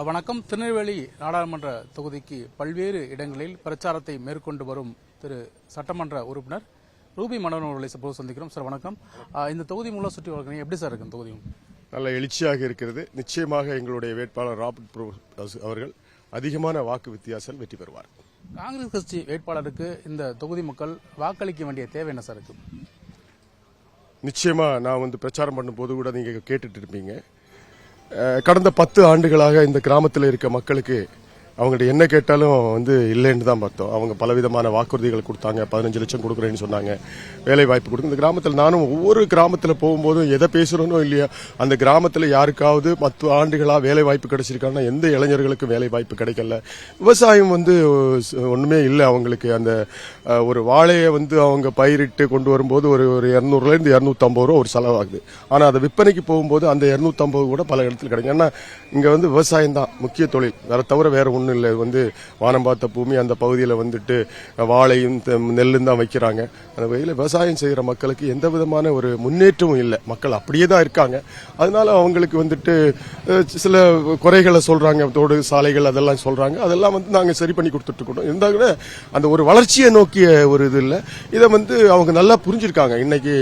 வணக்கம். திருநெல்வேலி நாடாளுமன்ற தொகுதிக்கு பல்வேறு இடங்களில் பிரச்சாரத்தை மேற்கொண்டு வரும் திரு சட்டமன்ற உறுப்பினர் ரூபி மனோகரன் அவர்களை சந்திக்கிறோம். சார் வணக்கம். இந்த தொகுதி மூலம் சுற்றி வளர்க்கணும் எப்படி சார் இருக்கு? தொகுதி நல்ல எழுச்சியாக இருக்கிறது. நிச்சயமாக எங்களுடைய வேட்பாளர் ராபர்ட் அவர்கள் அதிகமான வாக்கு வித்தியாசம் வெற்றி பெறுவார். காங்கிரஸ் கட்சி வேட்பாளருக்கு இந்த தொகுதி மக்கள் வாக்களிக்க வேண்டிய தேவை என்ன சார் இருக்கு? நிச்சயமா நான் பிரச்சாரம் பண்ணும் போது கூட நீங்க கேட்டுட்டு இருப்பீங்க. கடந்த 10 ஆண்டுகளாக இந்த கிராமத்தில் இருக்க மக்களுக்கு அவங்கள்ட்ட என்ன கேட்டாலும் இல்லைன்னு தான் பார்த்தோம். அவங்க பலவிதமான வாக்குறுதிகள் கொடுத்தாங்க. 15 லட்சம் கொடுக்குறேன்னு சொன்னாங்க, வேலை வாய்ப்பு கொடுக்கும். இந்த கிராமத்தில் நானும் ஒவ்வொரு கிராமத்தில் போகும்போதும் எதை பேசுறோனோ இல்லையா, அந்த கிராமத்தில் யாருக்காவது 10 ஆண்டுகளாக வேலை வாய்ப்பு கிடைச்சிருக்காங்கன்னா எந்த இளைஞர்களுக்கும் வேலை வாய்ப்பு கிடைக்கல. விவசாயம் ஒண்ணுமே இல்லை அவங்களுக்கு. அந்த ஒரு வாழையை அவங்க பயிரிட்டு கொண்டு வரும்போது ஒரு 200லேருந்து 250 ரூபா ஒரு செலவாகுது. ஆனால் அதை விற்பனைக்கு போகும்போது அந்த 250 கூட பல இடத்துல கிடைக்கும். ஏன்னா இங்க விவசாயம் தான் முக்கிய தொழில், வேற தவிர வேற ஒன்றும் இல்லை. வானம் பார்த்த பூமி, அந்த பகுதியில் வாழையும் நெல்லும் தான் வைக்கிறாங்க. அந்த வகையில் விவசாயம் செய்கிற மக்களுக்கு எந்த விதமான ஒரு முன்னேற்றமும் இல்லை. மக்கள் அப்படியே தான் இருக்காங்க. அதனால அவங்களுக்கு சில குறைகளை சொல்றாங்க, தோடு சாலைகள் அதெல்லாம் சொல்றாங்க. அதெல்லாம் நாங்க சரி பண்ணி கொடுத்துட்டு இருக்கோம். இருந்தா கூட அந்த ஒரு வளர்ச்சியை நோக்கிய ஒரு இது இல்லை. இதை அவங்க நல்லா புரிஞ்சிருக்காங்க. இன்னைக்கு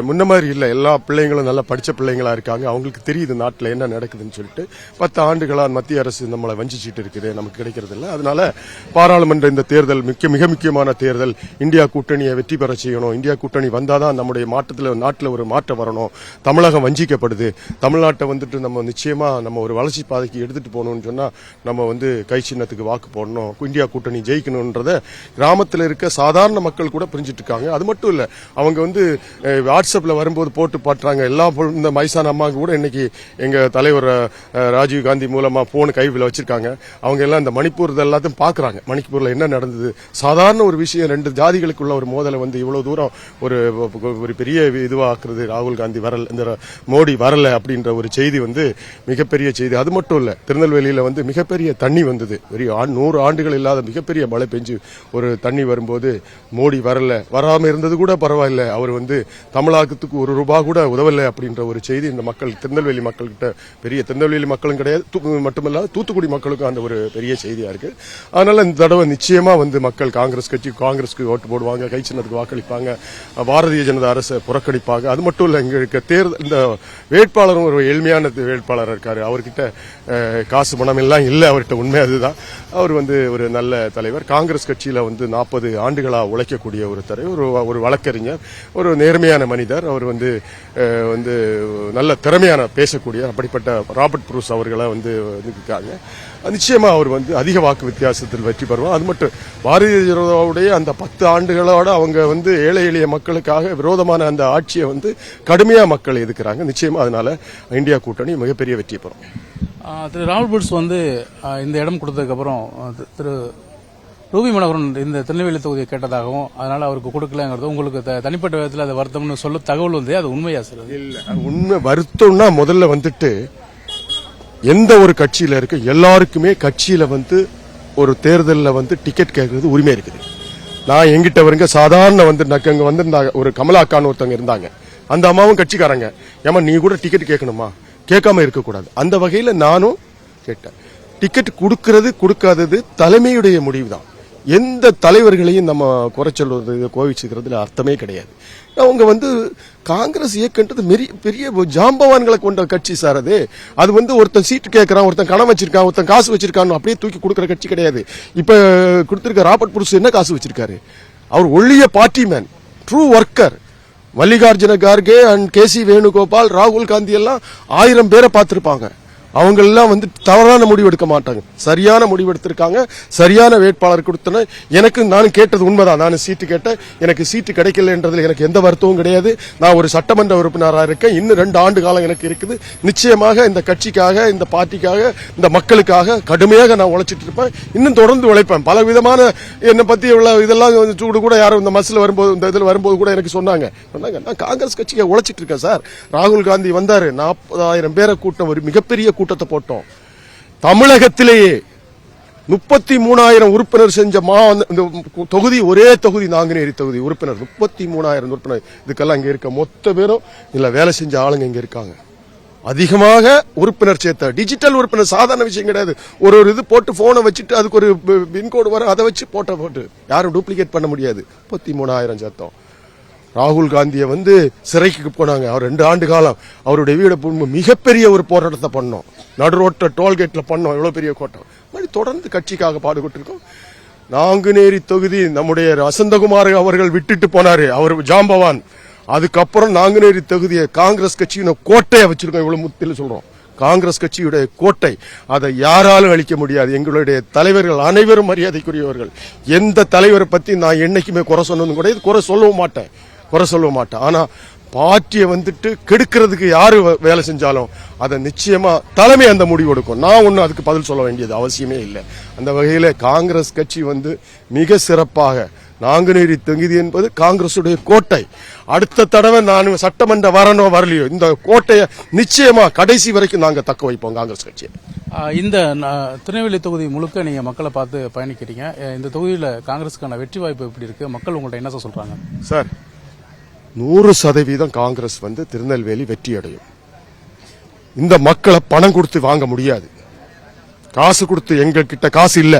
முன்ன மாதிரி இல்லை. எல்லா பிள்ளைங்களும் நல்லா படிச்ச பிள்ளைங்களா இருக்காங்க. அவங்களுக்கு தெரியுது நாட்டில் என்ன நடக்குதுன்னு சொல்லிட்டு. 10 ஆண்டுகளா மத்திய அரசு நம்மளை வஞ்சிச்சிட்டு இருக்குது, நமக்கு கிடைக்கிறது இல்லை. அதனால பாராளுமன்ற இந்த தேர்தல் மிக முக்கியமான தேர்தல். இந்தியா கூட்டணியை வெற்றி பெற செய்யணும். இந்தியா கூட்டணி வந்தாதான் நம்முடைய நாட்டில் ஒரு மாற்றம் வரணும். தமிழகம் வஞ்சிக்கப்படுது. தமிழ்நாட்டை நம்ம நிச்சயமா நம்ம ஒரு வளர்ச்சி பாதைக்கு எடுத்துட்டு போகணும்னு சொன்னா நம்ம கை சின்னத்துக்கு வாக்கு போடணும். இந்தியா கூட்டணி ஜெயிக்கணும்ன்றத கிராமத்தில் இருக்க சாதாரண மக்கள் கூட புரிஞ்சிட்டு இருக்காங்க. அது மட்டும் இல்ல, அவங்க வாட்ஸ்அப்ல வரும்போது போட்டு பாட்டுறாங்க. எல்லா இந்த மைசான அம்மாவுக்கு கூட இன்னைக்கு எங்க தலைவர் ராஜீவ் காந்தி மூலமா போன் கைவில் வச்சிருக்காங்க. அவங்க எல்லாம் இந்த மணிப்பூர் எல்லாத்தையும் பாக்குறாங்க. மணிப்பூர்ல என்ன நடந்தது, சாதாரண ஒரு விஷயம், 2 ஜாதிகளுக்குள்ள ஒரு மோதலை இவ்வளவு தூரம் ஒரு பெரிய இதுவாக்குறது. ராகுல் காந்தி வரல, இந்த மோடி வரல அப்படின்ற ஒரு செய்தி மிகப்பெரிய செய்தி. அது மட்டும் இல்ல, திருநெல்வேலியில மிகப்பெரிய தண்ணி வந்தது. 100 ஆண்டுகள் இல்லாத மிகப்பெரிய மழை பெஞ்சு ஒரு தண்ணி வரும்போது மோடி வரல, வராம இருந்தது கூட பரவாயில்ல, அவர் தமிழகத்துக்கு 1 ரூபாய் கூட உதவல அப்படின்ற ஒரு செய்தி இந்த மக்கள், திருநெல்வேலி மக்கள்கிட்ட, பெரிய திருநெல்வேலி மக்களும் கிடையாது மட்டுமல்ல தூத்துக்குடி மக்களுக்கும் அந்த ஒரு பெரிய செய்தியா இருக்கு. அதனால இந்த தடவை நிச்சயமா மக்கள் காங்கிரஸ்க்கு ஓட்டு போடுவாங்க, கை சின்னத்துக்கு வாக்களிப்பாங்க, பாரதிய ஜனதா அரசை புறக்கணிப்பாங்க. அது மட்டும் இல்ல, இங்க தேர்தல் இந்த வேட்பாளரும் ஒரு எளிமையான வேட்பாளர் இருக்காரு. அவர்கிட்ட காசு பணம் எல்லாம் இல்ல அவர்கிட்ட, உண்மை அதுதான். அவர் ஒரு நல்ல தலைவர். காங்கிரஸ் கட்சியில 40 ஆண்டுகளா உழைக்கக்கூடிய ஒரு தலைவர், ஒரு வழக்கறிஞர், ஒரு நேர்மையான மனிதர். அவர் நல்ல திறமையான பேசக்கூடிய அப்படிப்பட்ட ராபர்ட் புரூஸ் அவர்களை இருக்காங்க. நிச்சயமா அவர் அதிக வாக்கு வித்தியாசத்தில் வெற்றி பெறுவார். அது மட்டும், பாரதிய ஜனதாவுடைய அந்த 10 ஆண்டுகளோட அவங்க ஏழை எளிய மக்களுக்காக விரோதமான அந்த ஆட்சியை கடுமையா மக்கள் எதிர்க்கிறாங்க. நிச்சயமா அதனால இந்தியா கூட்டணி மிகப்பெரிய வெற்றி பெறும். திரு ராபர்ட் புரூஸ் இந்த இடம் கொடுத்ததுக்கு அப்புறம் திரு ரூபி மனோகரன் இந்த திருநெல்வேலி தொகுதியை கேட்டதாகவும் அதனால அவருக்கு கொடுக்கலங்கிறது உங்களுக்கு தனிப்பட்ட விதத்தில் அது வருத்தம்னு சொல்ல தகவல் அது உண்மையா சார்? இல்ல, உண்மை வருத்தம்னா முதல்ல எந்த ஒரு கட்சியில இருக்கு, எல்லாருக்குமே கட்சியில ஒரு தேர்தலில் டிக்கெட் கேட்கறது உரிமை இருக்குது. நான் எங்கிட்ட சாதாரண அங்க வந்திருந்தாங்க, ஒரு கமலாக்கான்னு ஒருத்தவங்க இருந்தாங்க. அந்த அம்மாவும் கட்சிக்காரங்க, ஏமா நீ கூட டிக்கெட் கேட்கணுமா, கேட்காம இருக்கக்கூடாது. அந்த வகையில நானும் கேட்டேன். டிக்கெட் கொடுக்கறது கொடுக்காதது தலைமையுடைய முடிவு தான். எந்த தலைவர்களையும் நம்ம குறை சொல்வது, கோவிச்சுக்கிறதுல அர்த்தமே கிடையாது. அவங்க காங்கிரஸ் இயக்கன்றது பெரிய ஜாம்பவான்களை கொண்ட கட்சி சார். அது ஒருத்தன் சீட்டு கேட்கறான், ஒருத்தன் கணம் வச்சிருக்கான், ஒருத்தன் காசு வச்சிருக்கான், அப்படியே தூக்கி கொடுக்கற கட்சி கிடையாது. இப்ப கொடுத்திருக்க ராபர்ட் புரூஸ் என்ன காசு வச்சிருக்காரு? அவர் ஒல்லிய party man, true worker. Mallikarjuna Kharge and KC Venugopal, ராகுல் காந்தி எல்லாம் 1000 பேரை பார்த்திருப்பாங்க. அவங்க எல்லாம் தவறான முடிவு எடுக்க மாட்டாங்க, சரியான முடிவு எடுத்திருக்காங்க. சரியான வேட்பாளர் கொடுத்தன. எனக்கு நானும் கேட்டது உண்மைதான். நான் சீட்டு கேட்டேன், எனக்கு சீட்டு கிடைக்கலன்றதுல எனக்கு எந்த வருத்தமும் கிடையாது. நான் ஒரு சட்டமன்ற உறுப்பினராக இருக்கேன். இன்னும் 2 ஆண்டு காலம் எனக்கு இருக்குது. நிச்சயமாக இந்த கட்சிக்காக, இந்த பார்ட்டிக்காக, இந்த மக்களுக்காக கடுமையாக நான் உழைச்சிட்டு இருப்பேன். இன்னும் தொடர்ந்து உழைப்பேன். பல விதமான என்னை பத்தி உள்ள இதெல்லாம் சூடு கூட யாரும் இந்த மசில் வரும்போது, இந்த இதில் வரும்போது கூட எனக்கு சொன்னாங்க, நான் காங்கிரஸ் கட்சிக்கு உழைச்சிட்டு இருக்கேன் சார். ராகுல் காந்தி வந்தாரு, 40,000 பேரை கூட்டம், ஒரு மிகப்பெரிய கூட்டத்தை போட்டோம். தமிழகத்திலேயே 33,000 உறுப்பினர் செஞ்ச தொகுதி, ஒரே தொகுதி நாங்குநேரி தொகுதி உறுப்பினர் 33,000 உறுப்பினர். இதுக்கெல்லாம் இங்க இருக்க மொத்த பேரும் இல்ல வேலை செஞ்ச ஆளுங்க இங்க இருக்காங்க. அதிகமாக உறுப்பினர் சேர்த்த டிஜிட்டல் உறுப்பினர் சாதாரண விஷயம் கிடையாது. ஒரு இது போட்டு போனை வச்சுட்டு அதுக்கு ஒரு பின்கோடு வரும், அதை வச்சு போட்டு யாரும் டூப்ளிகேட் பண்ண முடியாது. 33,000 சேர்த்தோம். ராகுல் காந்தியை சிறைக்கு போனாங்க. அவர் 2 ஆண்டு காலம் அவருடைய வீடு மிகப்பெரிய ஒரு போராட்டத்தை பண்ணோம். நடுரோட்ட டோல்கேட்ல பண்ணோம். எவ்வளவு பெரிய கோட்டம். தொடர்ந்து கட்சிக்காக பாடுபட்டு இருக்கோம். நாங்குநேரி தொகுதி நம்முடைய வசந்தகுமார் அவர்கள் விட்டுட்டு போனாரு, அவர் ஜாம்பவான். அதுக்கப்புறம் நாங்குநேரி தொகுதியை காங்கிரஸ் கட்சியின் கோட்டையை வச்சிருக்கோம். இவ்வளவு முத்தில சொல்றோம், காங்கிரஸ் கட்சியுடைய கோட்டை. அதை யாராலும் அழிக்க முடியாது. எங்களுடைய தலைவர்கள் அனைவரும் மரியாதைக்குரியவர்கள். எந்த தலைவரை பத்தி நான் என்னைக்குமே குறை சொன்னதும் கூட குறை சொல்லவும் மாட்டேன். ஆனா பார்ட்டியை கெடுக்கிறதுக்கு யாரு வேலை செஞ்சாலும் அதை நிச்சயமா தலைமை அந்த முடிவு எடுக்கும். நான் ஒன்னும் அதுக்கு பதில் சொல்ல வேண்டியது அவசியமே இல்லை. அந்த வகையில காங்கிரஸ் கட்சி மிக சிறப்பாக நாங்குநேரி தொகுதி என்பது காங்கிரசுடைய கோட்டை. அடுத்த தடவை நான் சட்டமன்ற வரலையோ இந்த கோட்டையை நிச்சயமா கடைசி வரைக்கும் நாங்க தக்க வைப்போம் காங்கிரஸ் கட்சியை. இந்த திருநெல்வேலி தொகுதி முழுக்க நீங்க மக்களை பார்த்து பயணிக்கிறீங்க. இந்த தொகுதியில காங்கிரஸுக்கான வெற்றி வாய்ப்பு எப்படி இருக்கு? மக்கள் உங்கள்ட்ட என்ன சொல்றாங்க? சார், 100% காங்கிரஸ் திருநெல்வேலி வெற்றி அடையும். இந்த மக்களை பணம் கொடுத்து வாங்க முடியாது. காசு கொடுத்து, எங்ககிட்ட காசு இல்ல,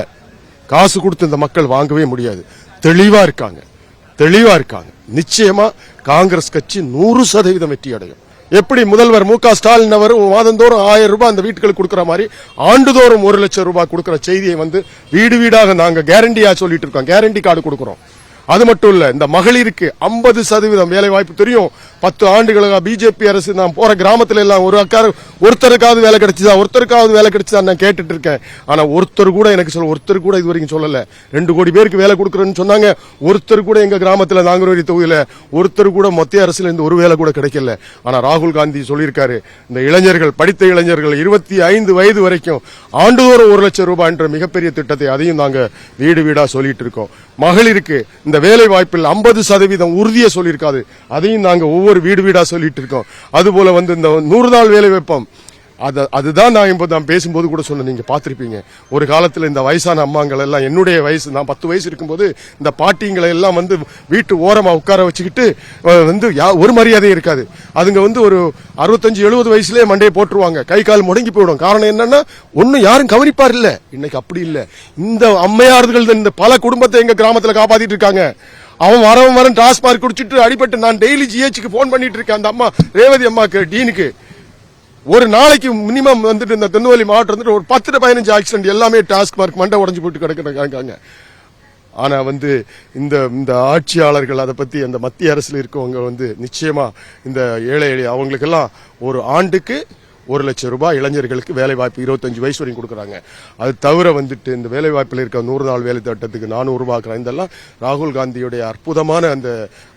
காசு கொடுத்து இந்த மக்கள் வாங்கவே முடியாது. தெளிவா இருக்காங்க. நிச்சயமா காங்கிரஸ் கட்சி 100% வெற்றி அடையும். எப்படி முதல்வர் மு.க. ஸ்டாலின் அவர் மாதந்தோறும் 1000 ரூபாய் அந்த வீட்டுகளுக்கு கொடுக்கிற மாதிரி ஆண்டுதோறும் 1 லட்சம் ரூபாய் கொடுக்கிற செய்தியை வீடு வீடாக நாங்க கேரண்டியா சொல்லிட்டு இருக்கோம். கேரண்டி கார்டு கொடுக்கிறோம். அது மட்டும் இல்ல, இந்த மகளிருக்கு 50% வேலை வாய்ப்பு தெரியும். 10 ஆண்டுகளாக பிஜேபி அரசு நான் போற கிராமத்துல எல்லாம் ஒருத்தருக்காவது வேலை கிடைச்சதா நான் கேட்டுட்டு இருக்கேன். ஆனா ஒருத்தர் கூட இது வரைக்கும் சொல்லல. 2 கோடி பேருக்கு வேலை கொடுக்கறேன்னு சொன்னாங்க. ஒருத்தர் கூட எங்க கிராமத்துல நாங்குநேரி தொகுதியில ஒருத்தர் கூட மத்திய அரசுல இந்த ஒரு வேலை கூட கிடைக்கல. ஆனா ராகுல் காந்தி சொல்லியிருக்காரு, இந்த இளைஞர்கள், படித்த இளைஞர்கள் 25 வயது வரைக்கும் ஆண்டுதோறும் 1 லட்சம் ரூபாய் என்ற மிகப்பெரிய திட்டத்தை அதையும் நாங்க வீடு வீடா சொல்லிட்டு இருக்கோம். மகளிருக்கு இந்த வேலை வாய்ப்பில் 50% உறுதியை சொல்லியிருக்காது, அதையும் நாங்க ஒவ்வொரு வீடு வீடா சொல்லிட்டு இருக்கோம். அதுபோல இந்த 100 நாள் வேலை வைப்போம். அதுதான் நான் பேசும்போது கூட சொன்ன, நீங்க பாத்திருப்பீங்க. ஒரு காலத்துல இந்த வயசான அம்மாங்கள் எல்லாம், என்னுடைய வயசு, நான் 10 வயசு இருக்கும்போது இந்த பாட்டிங்களை எல்லாம் வீட்டு ஓரமா உட்கார வச்சுக்கிட்டு ஒரு மரியாதை இருக்காது. அதுங்க ஒரு 65-70 வயசுலயே மண்டையை போட்டுருவாங்க. கை கால் முடங்கி போயிடும். காரணம் என்னன்னா ஒன்னும் யாரும் கவனிப்பார் இல்ல. இன்னைக்கு அப்படி இல்ல. இந்த அம்மையார்கள் இந்த பல குடும்பத்தை எங்க கிராமத்துல காப்பாத்திட்டு இருக்காங்க. அவன் வரவன் டாஸ்மார்க் குடிச்சிட்டு அடிபட்டு நான் டெய்லி ஜிஹெச்சுக்கு போன் பண்ணிட்டு இருக்கேன். அந்த அம்மா ரேவதி அம்மாக்கு, டீனுக்கு ஒரு நாளைக்கு மினிமம் இந்த திருநெல்வேலி மாவட்டம் ஒரு 10-15 ஆக்சிடென்ட், எல்லாமே டாஸ்மார்க் மண்டை உடஞ்சு போட்டு கிடக்கிறாங்க. ஆனா இந்த ஆட்சியாளர்கள் அதை பத்தி, அந்த மத்திய அரசுல இருக்கவங்க நிச்சயமா இந்த ஏழை அவங்களுக்கெல்லாம் ஒரு ஆண்டுக்கு 1 லட்சம் ரூபாய் இளைஞர்களுக்கு வேலை வாய்ப்பு 25 வயசு வரைக்கும் கொடுக்கறாங்க. அது தவிர இந்த வேலை வாய்ப்பில் இருக்க 100 நாள் வேலை திட்டத்துக்கு 400 ரூபாய். இதெல்லாம் ராகுல் காந்தியுடைய அற்புதமான அந்த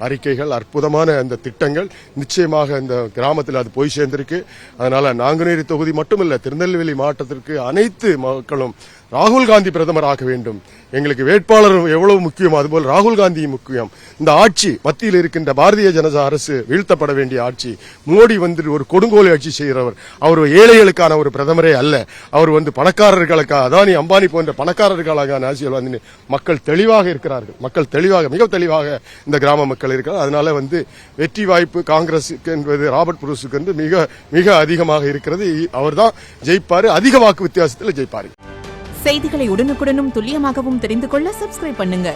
அறிக்கைகள், அற்புதமான அந்த திட்டங்கள். நிச்சயமாக இந்த கிராமத்தில் அது போய் சேர்ந்திருக்கு. அதனால நாங்குநேரி தொகுதி மட்டுமல்ல, திருநெல்வேலி மாவட்டத்திற்கு அனைத்து மக்களும் ராகுல் காந்தி பிரதமர் ஆக வேண்டும். எங்களுக்கு வேட்பாளர் எவ்வளவு முக்கியம், அதுபோல் ராகுல் காந்தி முக்கியம். இந்த ஆட்சி, மத்தியில் இருக்கின்ற பாரதிய ஜனதா அரசு வீழ்த்தப்பட வேண்டிய ஆட்சி. மோடி ஒரு கொடுங்கோல் ஆட்சி செய்கிறவர். அவர் ஏழைகளுக்கான ஒரு பிரதமரே அல்ல. அவர் பணக்காரர்களுக்காக, அதானி அம்பானி போன்ற பணக்காரர்களுக்காக அரசியல் மக்கள் தெளிவாக இருக்கிறார்கள். மிக தெளிவாக இந்த கிராம மக்கள் இருக்கிறார். அதனால வெற்றி வாய்ப்பு காங்கிரசுக்கு என்பது ராபர்ட் புரூஸுக்கு மிக மிக அதிகமாக இருக்கிறது. அவர்தான் ஜெயிப்பாரு. அதிக வாக்கு வித்தியாசத்தில் ஜெயிப்பாரு. செய்திகளை உடனுக்குடனும் துல்லியமாகவும் தெரிந்து கொள்ள சப்ஸ்கிரைப் பண்ணுங்க.